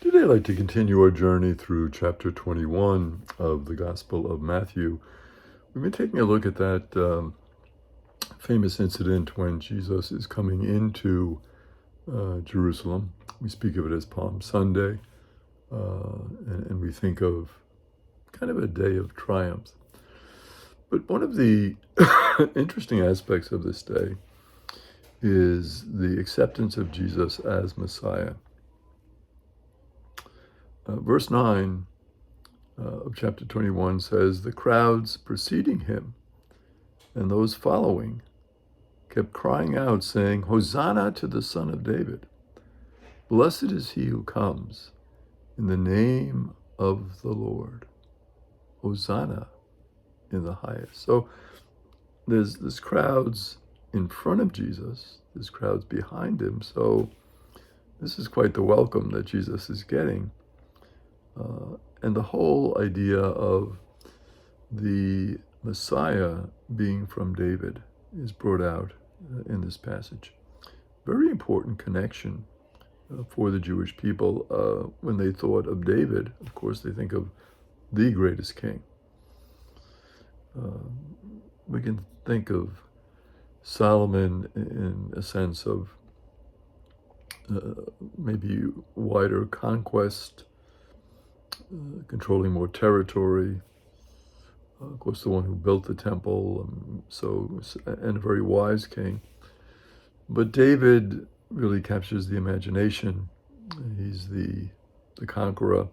Today I'd like to continue our journey through chapter 21 of the Gospel of Matthew. We've been taking a look at that famous incident when Jesus is coming into Jerusalem. We speak of it as Palm Sunday, and we think of kind of a day of triumph. But one of the interesting aspects of this day is the acceptance of Jesus as Messiah. Verse 9 of chapter 21 says, "The crowds preceding him and those following kept crying out, saying, 'Hosanna to the Son of David. Blessed is he who comes in the name of the Lord. Hosanna in the highest.'" So there's crowds in front of Jesus, there's crowds behind him. So this is quite the welcome that Jesus is getting. And the whole idea of the Messiah being from David is brought out in this passage. Very important connection for the Jewish people. When they thought of David, of course, they think of the greatest king. We can think of Solomon in a sense of maybe wider conquest, controlling more territory. Of course, the one who built the temple, and a very wise king. But David really captures the imagination. He's the conqueror.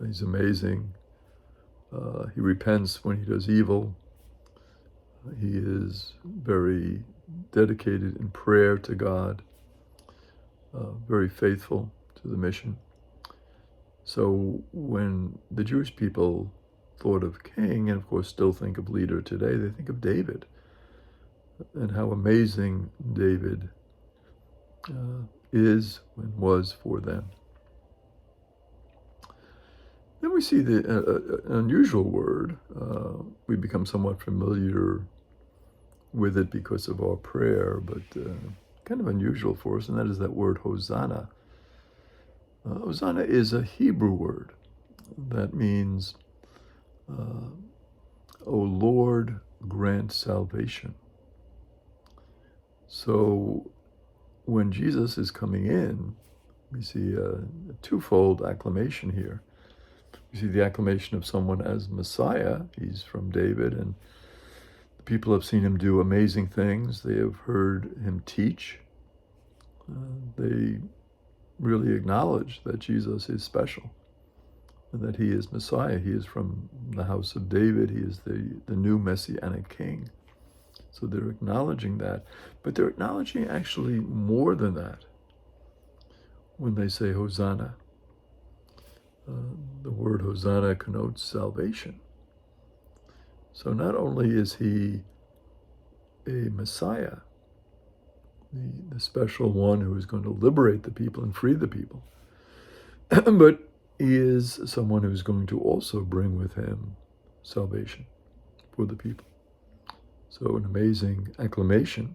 He's amazing. He repents when he does evil. He is very dedicated in prayer to God, very faithful to the mission. So when the Jewish people thought of king, and of course still think of leader today, they think of David and how amazing David is and was for them. Then we see an unusual word. We become somewhat familiar with it because of our prayer, but kind of unusual for us, and that is that word Hosanna. Hosanna is a Hebrew word that means, "O Lord, grant salvation." So when Jesus is coming in, we see a twofold acclamation here. We see the acclamation of someone as Messiah. He's from David, and the people have seen him do amazing things. They have heard him teach. They really acknowledge that Jesus is special, and that he is Messiah. He is from the house of David. He is the new Messianic king. So they're acknowledging that. But they're acknowledging actually more than that when they say Hosanna. The word Hosanna connotes salvation. So not only is he a Messiah, the special one who is going to liberate the people and free the people, but he is someone who's going to also bring with him salvation for the people. So an amazing acclamation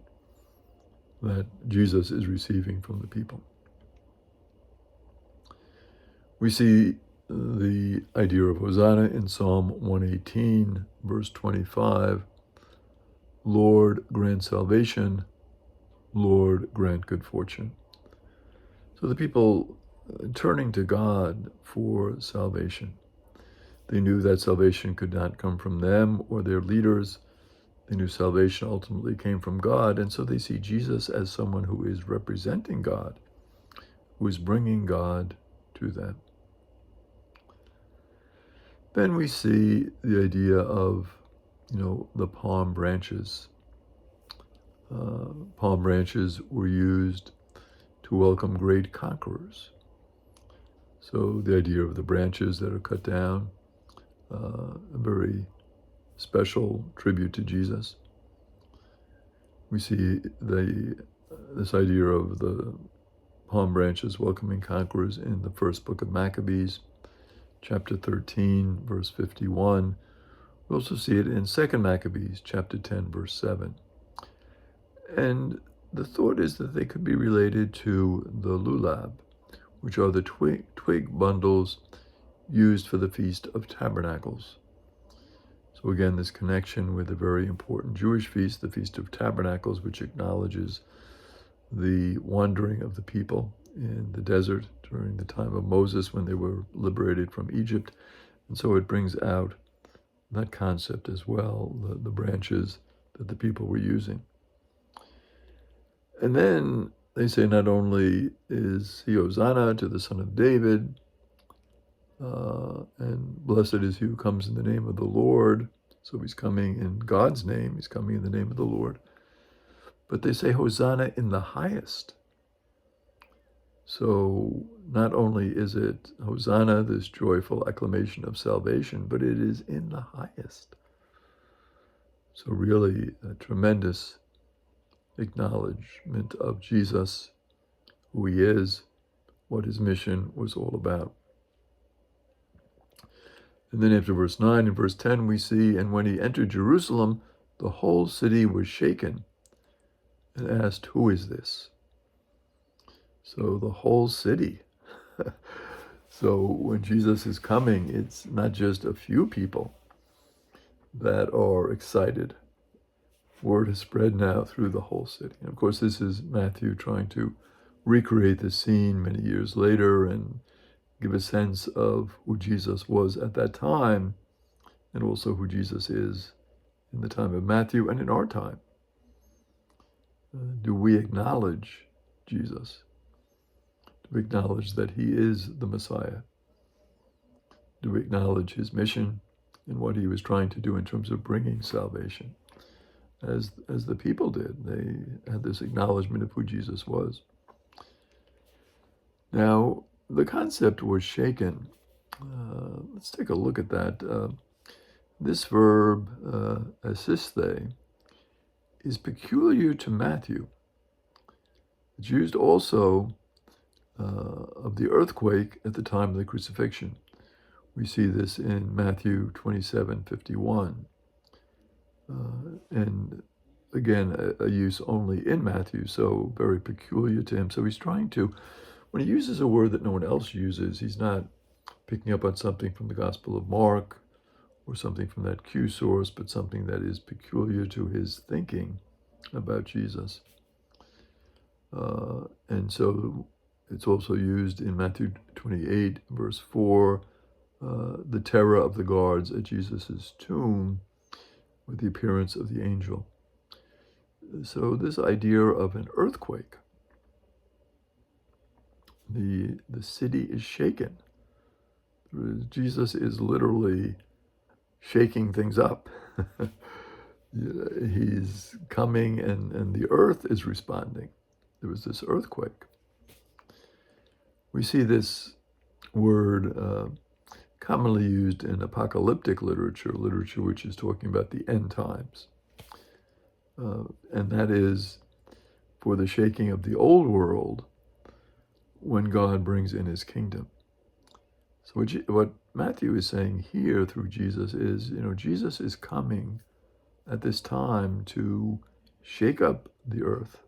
that Jesus is receiving from the people. We see the idea of Hosanna in Psalm 118, verse 25. "Lord, grant salvation. Lord, grant good fortune." So the people turning to God for salvation. They knew that salvation could not come from them or their leaders. They knew salvation ultimately came from God, and so they see Jesus as someone who is representing God, who is bringing God to them. Then we see the idea of, the palm branches. Palm branches were used to welcome great conquerors. So the idea of the branches that are cut down, a very special tribute to Jesus. We see this idea of the palm branches welcoming conquerors in the first book of Maccabees, chapter 13, verse 51. We also see it in 2 Maccabees, chapter 10, verse 7. And the thought is that they could be related to the lulav, which are the twig bundles used for the Feast of Tabernacles. So again, this connection with a very important Jewish feast, the Feast of Tabernacles, which acknowledges the wandering of the people in the desert during the time of Moses when they were liberated from Egypt. And so it brings out that concept as well, the branches that the people were using. And then they say not only is he Hosanna to the Son of David, and blessed is he who comes in the name of the Lord. So he's coming in God's name. He's coming in the name of the Lord. But they say Hosanna in the highest. So not only is it Hosanna, this joyful acclamation of salvation, but it is in the highest. So really a tremendous acknowledgement of Jesus, who he is, what his mission was all about. And then after verse 9 and verse 10, we see, and when he entered Jerusalem, the whole city was shaken and asked, who is this? So the whole city. So when Jesus is coming, it's not just a few people that are excited. Word has spread now through the whole city. And of course, this is Matthew trying to recreate the scene many years later and give a sense of who Jesus was at that time, and also who Jesus is in the time of Matthew and in our time. Do we acknowledge Jesus? Do we acknowledge that he is the Messiah? Do we acknowledge his mission and what he was trying to do in terms of bringing salvation? As the people did, they had this acknowledgement of who Jesus was. Now, the concept was shaken. Let's take a look at that. This verb, asiste, is peculiar to Matthew. It's used also of the earthquake at the time of the crucifixion. We see this in Matthew 27:51. And again, a use only in Matthew, so very peculiar to him. So he's trying to, when he uses a word that no one else uses, he's not picking up on something from the Gospel of Mark or something from that Q source, but something that is peculiar to his thinking about Jesus. And so it's also used in Matthew 28, verse 4, the terror of the guards at Jesus' tomb with the appearance of the angel. So this idea of an earthquake, the city is shaken. Jesus is literally shaking things up. He's coming and the earth is responding. There was this earthquake. We see this word commonly used in apocalyptic literature which is talking about the end times. And that is for the shaking of the old world when God brings in his kingdom. So what Matthew is saying here through Jesus is, Jesus is coming at this time to shake up the earth,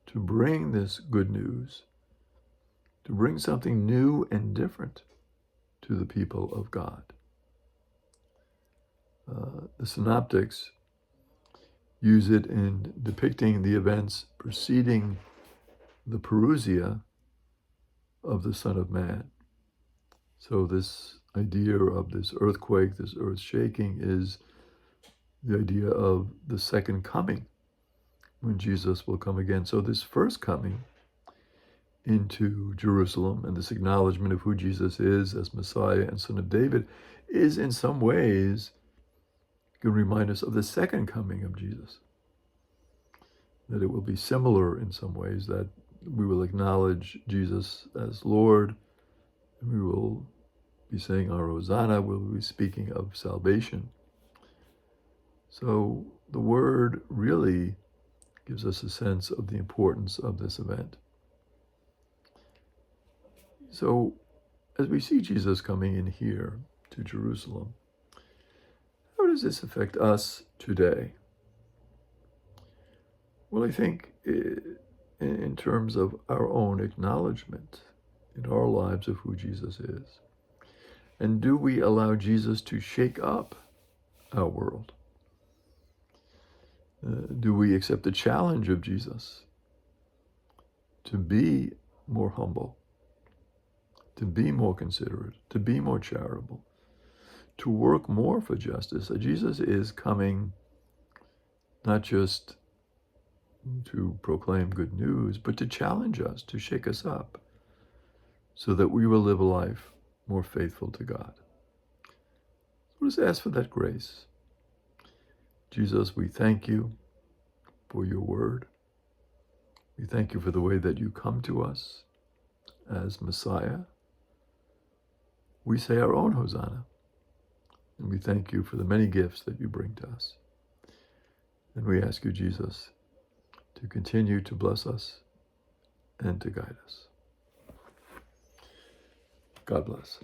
to bring this good news, to bring something new and different to the people of God. The synoptics use it in depicting the events preceding the parousia of the Son of Man. So this idea of this earthquake, this earth shaking, is the idea of the second coming, when Jesus will come again. So this first coming into Jerusalem and this acknowledgement of who Jesus is as Messiah and Son of David is in some ways going to remind us of the second coming of Jesus. That it will be similar in some ways, that we will acknowledge Jesus as Lord, and we will be saying our Hosanna, we'll be speaking of salvation. So the word really gives us a sense of the importance of this event. So as we see Jesus coming in here to Jerusalem, how does this affect us today? Well, I think in terms of our own acknowledgement in our lives of who Jesus is? And do we allow Jesus to shake up our world? Do we accept the challenge of Jesus to be more humble, to be more considerate, to be more charitable, to work more for justice? Jesus is coming not just to proclaim good news, but to challenge us, to shake us up, so that we will live a life more faithful to God. So let us ask for that grace. Jesus, we thank you for your word. We thank you for the way that you come to us as Messiah. We say our own Hosanna, and we thank you for the many gifts that you bring to us. And we ask you, Jesus, to continue to bless us and to guide us. God bless.